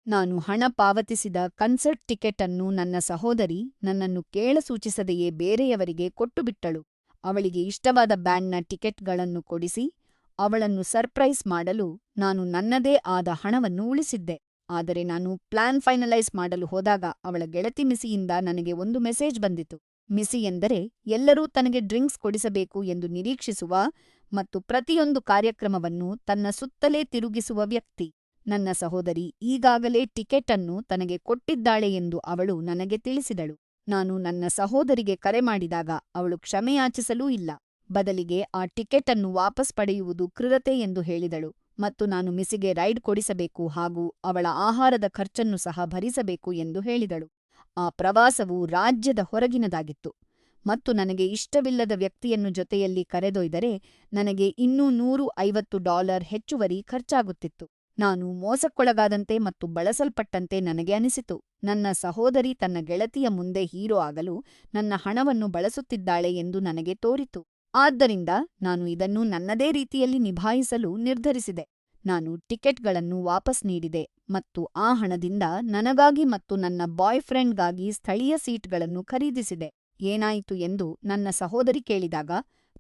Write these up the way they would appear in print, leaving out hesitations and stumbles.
ನಾನು ಹಣ ಪಾವತಿಸಿದ ಕನ್ಸರ್ಟ್ ಟಿಕೆಟ್ ಅನ್ನು ನನ್ನ ಸಹೋದರಿ ನನ್ನನ್ನು ಕೇಳಸೂಚಿಸದೆಯೇ ಬೇರೆಯವರಿಗೆ ಕೊಟ್ಟುಬಿಟ್ಟಳು. ಅವಳಿಗೆ ಇಷ್ಟವಾದ ಬ್ಯಾಂಡ್‌ನ ಟಿಕೆಟ್‌ಗಳನ್ನು ಕೊಡಿಸಿ, ಅವಳನ್ನು ಸರ್ಪ್ರೈಸ್ ಮಾಡಲು ನಾನು ನನ್ನದೇ ಆದ ಹಣವನ್ನು ಉಳಿಸಿದ್ದೆ. ಆದರೆ ನಾನು ಪ್ಲಾನ್ ಫೈನಲೈಸ್ ಮಾಡಲು ಹೋದಾಗ ಅವಳ ಗೆಳತಿ ಮಿಸಿಯಿಂದ ನನಗೆ ಒಂದು ಮೆಸೇಜ್ ಬಂದಿತು. ಮಿಸಿ ಎಂದರೆ ಎಲ್ಲರೂ ತನಗೆ ಡ್ರಿಂಕ್ಸ್ ಕೊಡಿಸಬೇಕು ಎಂದು ನಿರೀಕ್ಷಿಸುವ ಮತ್ತು ಪ್ರತಿಯೊಂದು ಕಾರ್ಯಕ್ರಮವನ್ನು ತನ್ನ ಸುತ್ತಲೇ ತಿರುಗಿಸುವ ವ್ಯಕ್ತಿ. ನನ್ನ ಸಹೋದರಿ ಈಗಾಗಲೇ ಟಿಕೆಟ್ ಅನ್ನು ತನಗೆ ಕೊಟ್ಟಿದ್ದಾಳೆ ಎಂದು ಅವಳು ನನಗೆ ತಿಳಿಸಿದಳು. ನಾನು ನನ್ನ ಸಹೋದರಿಗೆ ಕರೆ ಮಾಡಿದಾಗ ಅವಳು ಕ್ಷಮೆಯಾಚಿಸಲೂ ಇಲ್ಲ. ಬದಲಿಗೆ ಆ ಟಿಕೆಟ್ ಅನ್ನು ವಾಪಸ್ ಪಡೆಯುವುದು ಕ್ರೂರತೆ ಎಂದು ಹೇಳಿದಳು ಮತ್ತು ನಾನು ಮಿಸಿಗೆ ರೈಡ್ ಕೊಡಿಸಬೇಕು ಹಾಗೂ ಅವಳ ಆಹಾರದ ಖರ್ಚನ್ನು ಸಹ ಭರಿಸಬೇಕು ಎಂದು ಹೇಳಿದಳು. ಆ ಪ್ರವಾಸವು ರಾಜ್ಯದ ಹೊರಗಿನದಾಗಿತ್ತು ಮತ್ತು ನನಗೆ ಇಷ್ಟವಿಲ್ಲದ ವ್ಯಕ್ತಿಯನ್ನು ಜೊತೆಯಲ್ಲಿ ಕರೆದೊಯ್ದರೆ ನನಗೆ ಇನ್ನೂ $150 ಹೆಚ್ಚುವರಿ ಖರ್ಚಾಗುತ್ತಿತ್ತು. ನಾನು ಮೋಸಕ್ಕೊಳಗಾದಂತೆ ಮತ್ತು ಬಳಸಲ್ಪಟ್ಟಂತೆ ನನಗೆ ಅನಿಸಿತು. ನನ್ನ ಸಹೋದರಿ ತನ್ನ ಗೆಳತಿಯ ಮುಂದೆ ಹೀರೋ ಆಗಲು ನನ್ನ ಹಣವನ್ನು ಬಳಸುತ್ತಿದ್ದಾಳೆ ಎಂದು ನನಗೆ ತೋರಿತು. ಆದ್ದರಿಂದ ನಾನು ಇದನ್ನು ನನ್ನದೇ ರೀತಿಯಲ್ಲಿ ನಿಭಾಯಿಸಲು ನಿರ್ಧರಿಸಿದೆ. ನಾನು ಟಿಕೆಟ್‌ಗಳನ್ನು ವಾಪಸ್ ನೀಡಿದೆ ಮತ್ತು ಆ ಹಣದಿಂದ ನನಗಾಗಿ ಮತ್ತು ನನ್ನ ಬಾಯ್‌ಫ್ರೆಂಡ್‌ಗಾಗಿ ಸ್ಥಳೀಯ ಸೀಟ್‌ಗಳನ್ನು ಖರೀದಿಸಿದೆ. ಏನಾಯಿತು ಎಂದು ನನ್ನ ಸಹೋದರಿ ಕೇಳಿದಾಗ,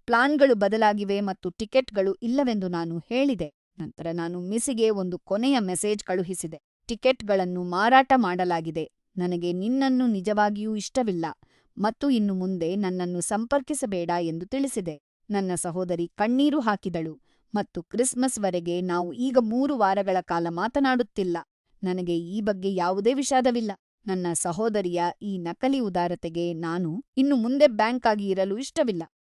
ಪ್ಲಾನ್‌ಗಳು ಬದಲಾಗಿವೆ ಮತ್ತು ಟಿಕೆಟ್‌ಗಳು ಇಲ್ಲವೆಂದು ನಾನು ಹೇಳಿದೆ. ನಂತರ ನಾನು ಮಿಸಿಗೆ ಒಂದು ಕೊನೆಯ ಮೆಸೇಜ್ ಕಳುಹಿಸಿದೆ. ಟಿಕೆಟ್‌ಗಳನ್ನು ಮಾರಾಟ ಮಾಡಲಾಗಿದೆ. ನನಗೆ ನಿನ್ನನ್ನು ನಿಜವಾಗಿಯೂ ಇಷ್ಟವಿಲ್ಲ ಮತ್ತು ಇನ್ನು ಮುಂದೆ ನನ್ನನ್ನು ಸಂಪರ್ಕಿಸಬೇಡ ಎಂದು ತಿಳಿಸಿದೆ. ನನ್ನ ಸಹೋದರಿ ಕಣ್ಣೀರು ಹಾಕಿದಳು ಮತ್ತು ಕ್ರಿಸ್ಮಸ್‌ವರೆಗೆ ನಾವು ಈಗ 3 ವಾರಗಳ ಕಾಲ ಮಾತನಾಡುತ್ತಿಲ್ಲ. ನನಗೆ ಈ ಬಗ್ಗೆ ಯಾವುದೇ ವಿಷಾದವಿಲ್ಲ. ನನ್ನ ಸಹೋದರಿಯ ಈ ನಕಲಿ ಉದಾರತೆಗೆ ನಾನು ಇನ್ನು ಮುಂದೆ ಬ್ಯಾಂಕ್ ಆಗಿ ಇರಲು ಇಷ್ಟವಿಲ್ಲ.